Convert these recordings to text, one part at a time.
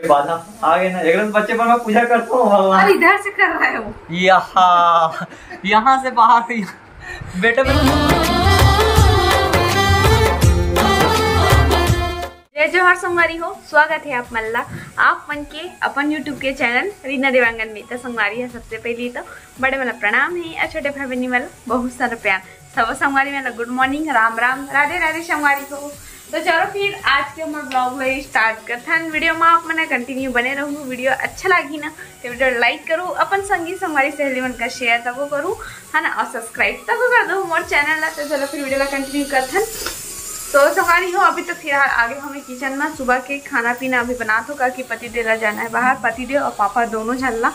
बाधा आ गए ना, एकदम बच्चे पर मैं पूजा करता हूँ भगवान। इधर से कर रहे हो यहाँ से बाहर बेटा जय जोहर संगवारी हो, स्वागत है आप मल्ला आप मन के अपन यूट्यूब के चैनल रीना देवांगन में। तो संगवारी है सबसे पहले तो बड़े वाला प्रणाम है और छोटे भाई बहनी वाला बहुत सारा प्यार। सब संगवारी वाला गुड मॉर्निंग, राम राम, राधे राधे संगवारी हो। तो चलो फिर आज के हमारे ब्लॉग में स्टार्ट करते हैं। वीडियो में आप मैंने कंटिन्यू बने रहूँ। वीडियो अच्छा लगी ना तो वीडियो लाइक करूँ, अपन संगी संगवारी सहेली मन का शेयर तब करूँ है ना, और सब्सक्राइब तब कर दो हमारे चैनल ला। तो चलो फिर वीडियो ला कंटिन्यू करते हैं। तो संगवारी हो अभी तो फिलहाल आगे हमें किचन में सुबह के खाना पीना अभी बना दो, क्योंकि पतिदेव जाना है बाहर, पतिदेव और पापा दोनों झलना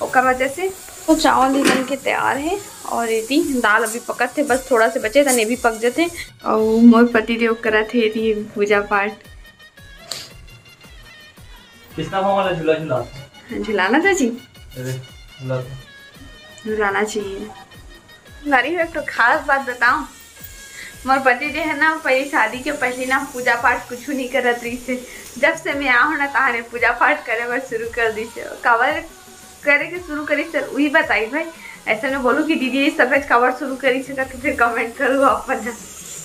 और वजह से। तो चावल भी बन के तैयार है और यदि दाल अभी पकत थे, बस थोड़ा से बचे थे भी पक जाते। और मोर पतिदेव करा थे यदि पूजा पाठ। किसका वाला झूला झूला झुलाना था जी, झुलाना चाहिए। गाड़ी में एक तो खास बात बताऊं, मोर पति जो है ना पहले शादी के पहले ना पूजा पाठ कुछ नहीं करत रही से। जब से मैं आऊँ ना ताने पूजा पाठ करे बार शुरू कर दी से। कावर करे के शुरू करी सर वही बताई भाई। ऐसा मैं बोलूँ कि दीदी सफेद कवर शुरू करी से तो फिर कमेंट करूँ अपन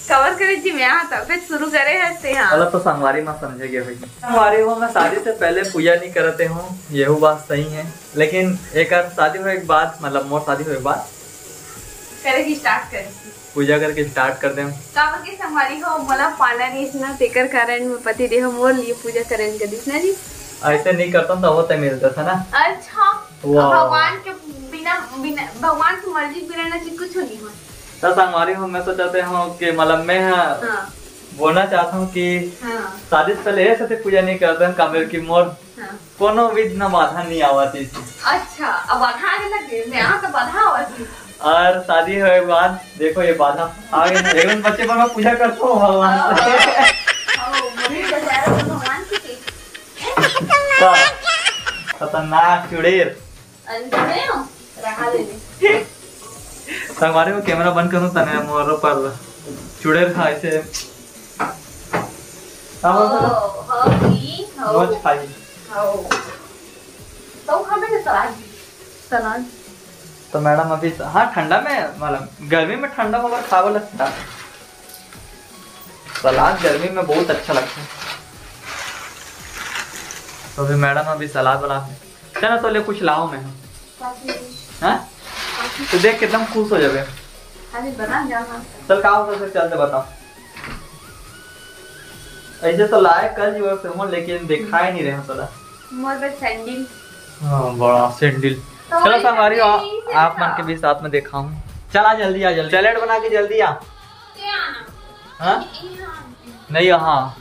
कवर करे जी मैं यहाँ सफेद शुरू करे है यहाँ। तो संगवारी में समझे गए भाई, संगवारी हो मैं शादी से पहले पूजा नहीं करते हूँ, यही बात सही है। लेकिन एक शादी हुए एक बात, मतलब मोर शादी हुए एक बात करेगी स्टार्ट करेगी पूजा करके स्टार्ट कर दे। काबर संगवारी हो मला पालन इसना तेकर कारण में पति देह मोर लिए पूजा करें के दिखना जी। ऐसे नहीं करता तो होता मिलता था ना। अच्छा भगवान के बिना भगवान की मर्जी बिना ना कुछ नहीं हो। तो संगवारी हो मैं सोचते हूँ कि मतलब मैं बोलना चाहता हूँ कि शादी से पहले ऐसे पूजा नहीं करते हैं काबर की मोर कोनो विघ्न बाधा नहीं आवती। अच्छा अब बाधा आने लगे, मैं यहाँ तो बाधा आवती। और शादी हुए बाद देखो ये बाधा आ गई, एकदम बच्चे पर मैं पूजा करता हूँ भगवान खतरनाक चुड़ैल। संगवारी को कैमरा बंद करूँ तने मोर पर चुड़ैल खा ऐसे रोज खाई सलाद। तो मैडम अभी हाँ ठंडा में मतलब गर्मी में ठंडा होगा खावा लगता है। सलाद गर्मी में बहुत अच्छा लगता है। तो अभी मैडम अभी सलाद बनाते चलो तो ले कुछ लाओ मैं हाँ तो देख कितना खुश हो जाए। चल का चलते बताओ। ऐसे तो लाए कल जीवन से हूँ लेकिन देखा ही नहीं रहे थोड़ा सैंडल। हाँ बड़ा सैंडल। चलो संगवारी आप मन के भी साथ में देखा हूँ। चला जल्दी आ, जल्दी सैलेड बना के जल्दी आ। हाँ नहीं यहाँ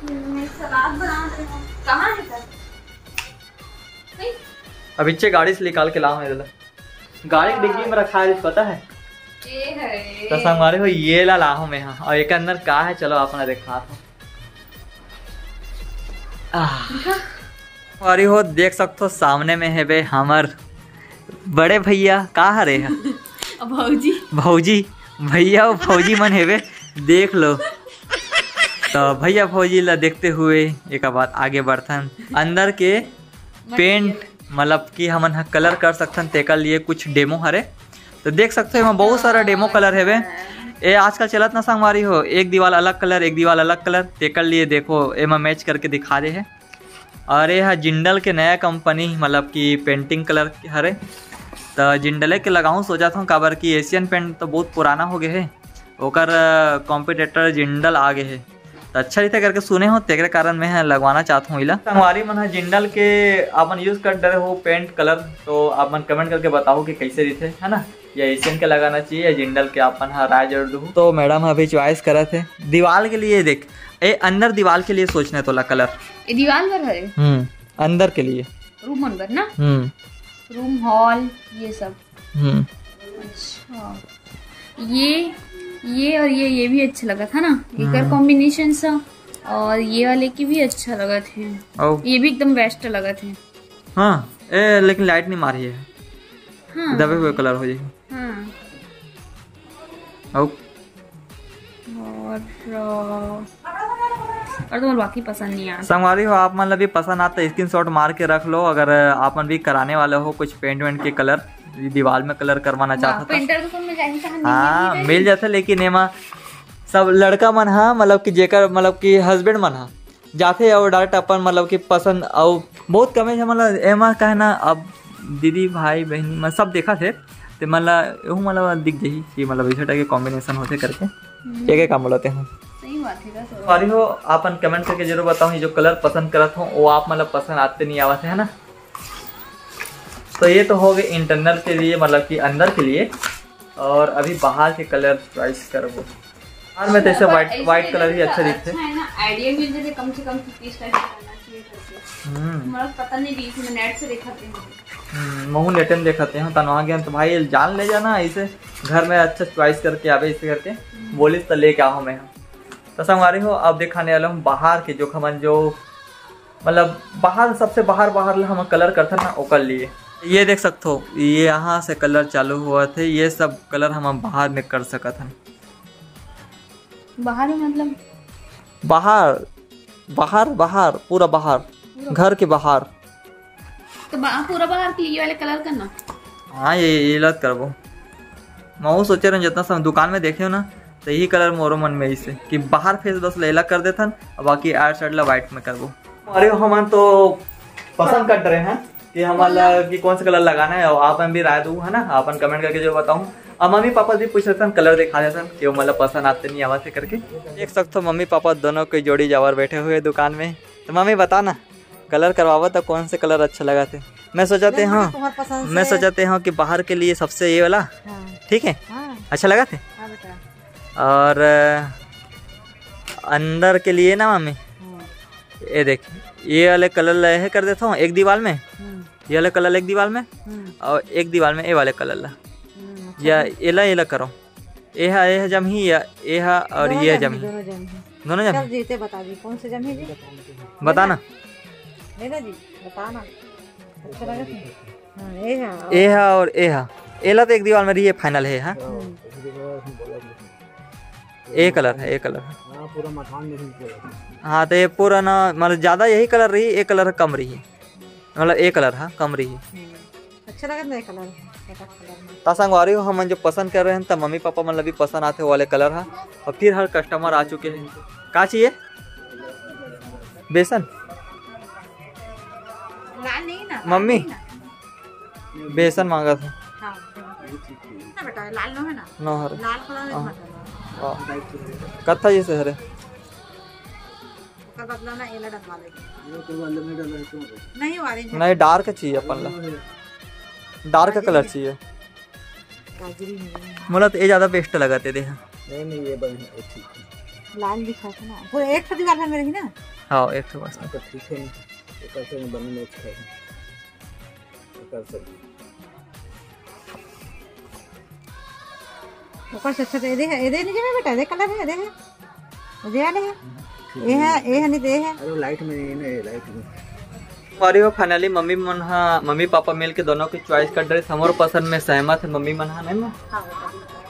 सलाद बना रहे हो कहाँ है अब इच्छे गाड़ी से निकाल के लाओ। गाड़ी की डिग्गी में रखा है पता है। तो संगवारी हो ये ला लाओ मैं यहाँ और एक अंदर का है चलो अपना देखा था। संगवारी हो देख सकते हो सामने में है बे हमर बड़े भैया का हरे है भौजी भौजी भैया और भौजी मन है बे देख लो। तो भैया भौजी ला देखते हुए एक बात आगे बढ़थन अंदर के पेंट मतलब कि हमन कलर कर सकथन तेकर लिए कुछ डेमो हरे। तो देख सकते हो बहुत सारा डेमो कलर है बे। ये आजकल चलत ना संगवारी हो, एक दीवार अलग कलर एक दीवार अलग कलर तेकर लिए देखो एमा मैच करके दिखा रहे है। और ये जिंडल के नया कंपनी मतलब कि पेंटिंग कलर हरे। तो जिंडले के लगाऊँ सोचा था काबर की एशियन पेंट तो बहुत पुराना हो गया है, ओकर कॉम्पिटिटर जिंडल आ गए है। तो अच्छा रहता करके सुने हो तेरे कारण मैं लगवाना चाहता हूँ। संगवारी मन जिंडल के अपन यूज कर रहे हो पेंट कलर, तो आप मन कमेंट करके बताओ कि कैसे रहते है ना, या एशियन के लगाना चाहिए या जिंडल के अपन राय जरूर दू। तो मैडम अभी चॉइस करा थे दीवार के लिए। देख ए अंदर दीवार के लिए सोचना तो ला कलर दीवार पर है अंदर के लिए रूम अंदर ना रूम हॉल ये सब। अच्छा ये और ये भी अच्छा लगा था ना, एक कॉम्बिनेशन सा। और ये वाले की भी अच्छा लगा थे, ये भी एकदम बेस्ट लगा थे। हाँ लेकिन लाइट नहीं मारी है। हाँ। दबे हुए कलर हो जाएगी। हाँ। और और तुम्हें बाकी पसंद नहीं आता। संगवारी हो आप मतलब भी पसंद आता स्क्रीनशॉट मार के रख लो। अगर आप भी कराने वाले हो कुछ पेंट वेंट के कलर, दीवार में कलर करवाना चाहता पेंटर तो मिल जाएगी। हाँ मिल जाता, लेकिन एमा सब लड़का मन हा मतलब कि जेकर मतलब कि हस्बैंड मन हा जाते और डायरेक्ट अपन मतलब कि पसंद और बहुत कमे है मतलब एमा कहना। अब दीदी भाई बहनी मैं सब देखा थे तो मतलब एहू मतलब दिख जाही कि मतलब इसे टाइप के कॉम्बिनेशन होते करके क्या काम बोलते हैं। सही बात है। सॉरी हो आपन कमेंट करके जरूर बताओ जो कलर पसंद करत हो वो आप मतलब पसंद आते नहीं आवत है ना। तो ये तो हो गए इंटरनल के लिए मतलब कि अंदर के लिए। और अभी बाहर के कलर चॉइस करो। बाहर में तो ऐसे व्हाइट कलर ही अच्छा दिखते है ना। आइडिया मिल जाए कम से कम 50 टाइप करना चाहिए करके। हमारा पता नहीं बीच में नेट से दिखाते हैं। महू नेट में दिखाते हैं तनवा गया तो भाई जान ले जाना ऐसे घर में अच्छा चॉइस करके आवे इसे करके बोलिस तो लेके आओ मैं। तो संगवारी हो अब दिखाने वाला हूँ बाहर के जो हमन जो मतलब बाहर सबसे बाहर हम कलर करते ना वो कर लिए। ये देख सकते हो ये यहाँ से कलर चालू हुआ थे, ये सब कलर हम बाहर में कर सकते हैं। बाहर में मतलब बाहर पूरा बाहर घर के बाहर। तो पूरा बाहर के लिए वाले कलर करना। हाँ ये लत करबो। मैं सोचे रहे जितना सब दुकान में देखे हो ना तो यही कलर मोरो मन में इसे कि बाहर फेस बस लेला कर देथन और बाकी आर साइड ला व्हाइट में करबो। अरे हम तो पसंद कर रहे हैं कि हमारा कि कौन सा कलर लगाना है और आप भी राय दो है ना। अपन कमेंट करके जो बताऊँ और मम्मी पापा भी पूछ रहे कलर दिखा देते कि वो मतलब पसंद आते नहीं आवाज से करके। देख सकते हो मम्मी पापा दोनों की जोड़ी जावर बैठे हुए दुकान में। तो मम्मी बता ना कलर करवावा तो कौन से कलर अच्छा लगा थे। मैं सोचाते हूँ कि बाहर के लिए सबसे ये वाला ठीक है अच्छा लगा थे। और अंदर के लिए ना मम्मी ये देख ये वाले कलर है कर देता हूँ एक दीवार में, ये वाले कलर एक दीवार में और एक दीवार में ये वाले कलर ला या एला करो ये जमही या ये और ये जमही दोनों जमही। बता दी कौन से जमही जी बताना जी बताना अच्छा लगा। ये है और ये है एला तो एक दीवार में रही है फाइनल है। हाँ एक कलर है एक कलर है पूरा मकान में। हाँ तो ये पूरा ना मतलब ज्यादा यही कलर रही एक कलर कम रही है मतलब एक कलर हाँ कम रही है। अच्छा लगा ना कलर संगवारी हो हम जो पसंद कर रहे हैं तब मम्मी पापा मतलब भी पसंद आते वाले कलर है। और फिर हर कस्टमर आ चुके हैं। क्या चाहिए बेसन लाल नहीं ना मम्मी बेसन मांगा था। हाँ बेटा लाल नो है ना नो हरे लाल कलर कत्था जैसे हरे बदला ना एला डलवा लेंगे नहीं ऑरेंज नहीं डार्क चाहिए अपन ला डार्क कलर चाहिए। मतलब ये ज्यादा बेस्ट लगाते थे। नहीं ये लाल दिखा था ना वो एक दीवार में रही ना। हाँ एक तो बस ठीक है कैसे बनने अच्छा है कर सकते ऊपर से अच्छा दे नहीं जमे बेटा दे कलर है दे वाले है ये है नहीं दे है अरे लाइट में नहीं है लाइट में। हमारी वो फाइनली मम्मी पापा मिल के दोनों की चॉइस कर रहे हमारे पसंद में सहमत है मम्मी मन नहीं में।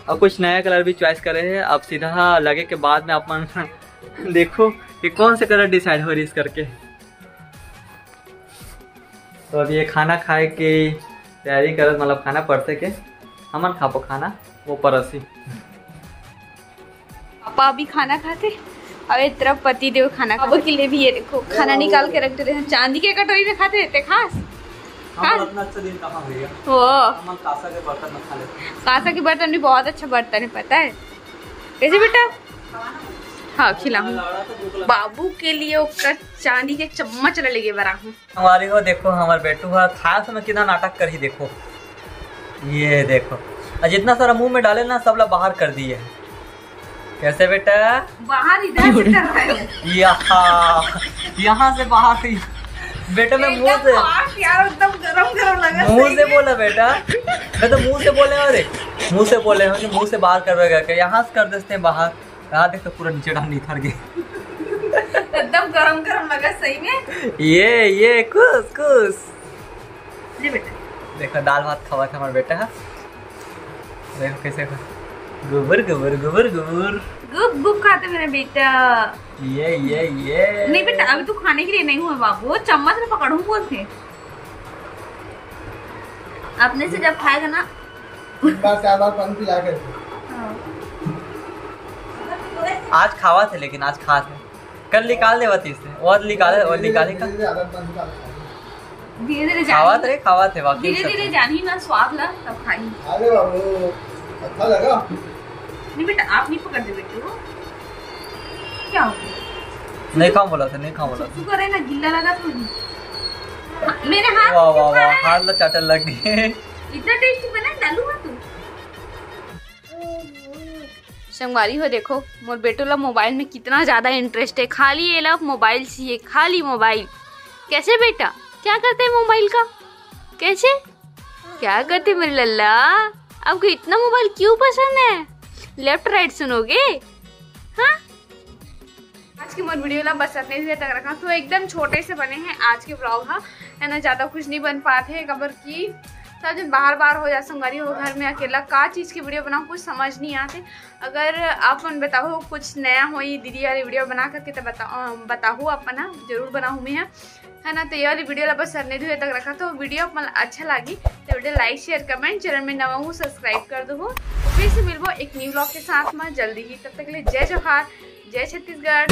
और कुछ नया कलर भी चॉइस करे हैं। अब सीधा लगे के बाद में अपन देखो कि कौन से कलर डिसाइड हो रही इस करके। तो अब ये खाना खाए की तैयारी कर मतलब खाना पड़ते के हमन खापो खाना वो परसी पापा अभी खाना खाते और एक तरफ पति देव खाना पापा के लिए भी ये देखो खाना निकाल के रखते थे। चांदी के कटोरी में खाते थे खास अच्छा दिन कहाँ हो गया वो कासा के बर्तन में खा लेते। कासा के बर्तन भी बहुत अच्छा बर्तन है पता है कैसे बेटा। हाँ खिलाऊं बाबू के लिए उसका चांदी के चम्मच लेके बना हूँ। हमारी हो देखो हमारे बेटू है खाया समय कितना नाटक कर ही देखो ये देखो और जितना सारा मुंह में डाले ना सब लोग बाहर कर दिए। कैसे बेटा बाहर इधर से कर रहे हो यहाँ से बाहर बेटा मैं मुंह से यार एकदम गरम लगा मुंह से बोला बेटा मैं तो मुंह से बोले अरे मुंह से बोले मुंह से बाहर कर यहाँ से कर देते हैं बाहर। यहाँ देख तो पूरा नीचे डाल नहीं थर गए एकदम गरम लगा सही में। ये कुछ बेटा देखो दाल भात खावा था हमारा बेटा देखो कैसे गोबर गोबर गोबर गोबर गुप गुप खाते मेरा बेटा। ये नहीं बेटा अभी तू खाने के लिए नहीं हुआ बाबू, चम्मच में पकड़ू बोलते। अपने से जब खाएगा ना आज खावा थे, लेकिन आज खा थे, कल निकाल दे बती से और निकाले का धीरे धीरे खावा थे बाकी धीरे धीरे जानी ना स्वाद ला तब खाई। अरे बाबू अच्छा लगा। नहीं बेटा आप नहीं पकड़ दे बेटे को, क्या हो नहीं खाऊं बोला था, नहीं खाऊं बोला था। शुक्र है ना गिल्ला लगा तो मेरे हाथ वाह वाह वाह, हाथ ला चाटल लग गए। इतना टेस्टी बना डालू हुआ तू। संगवारी हो देखो मोर बेटो ला मोबाइल में कितना ज्यादा इंटरेस्ट है, खाली ये ला मोबाइल चाहिए, खाली मोबाइल। कैसे बेटा क्या करते हैं मोबाइल का, कैसे क्या करते मेरे लल्ला, आपको इतना मोबाइल क्यों पसंद है, लेफ्ट राइट सुनोगे। हाँ आज की मोर वीडियो ला बस इतने देर तक रखा, तो एकदम छोटे से बने हैं आज के ब्लॉग। हाँ है ना, ज्यादा कुछ नहीं बन पाते हैं खबर की, सब दिन बाहर हो जा संगवारी हो, घर में अकेला का चीज़ की वीडियो बनाओ कुछ समझ नहीं आते। अगर आप बताओ कुछ नया हो दीदी वाली वीडियो बना करके तो बताओ अपन, हाँ जरूर बनाऊँ मैं, है ना। तो ये वाली वीडियो ला बस सरने धुए तक रखा, तो वीडियो अच्छा लगी तो video like share comment, channel में नवा हूँ सब्सक्राइब कर दो। फिर से मिलबो एक न्यू ब्लॉग के साथ में जल्दी ही, तब तक के लिए जय जोहार, जय छत्तीसगढ़।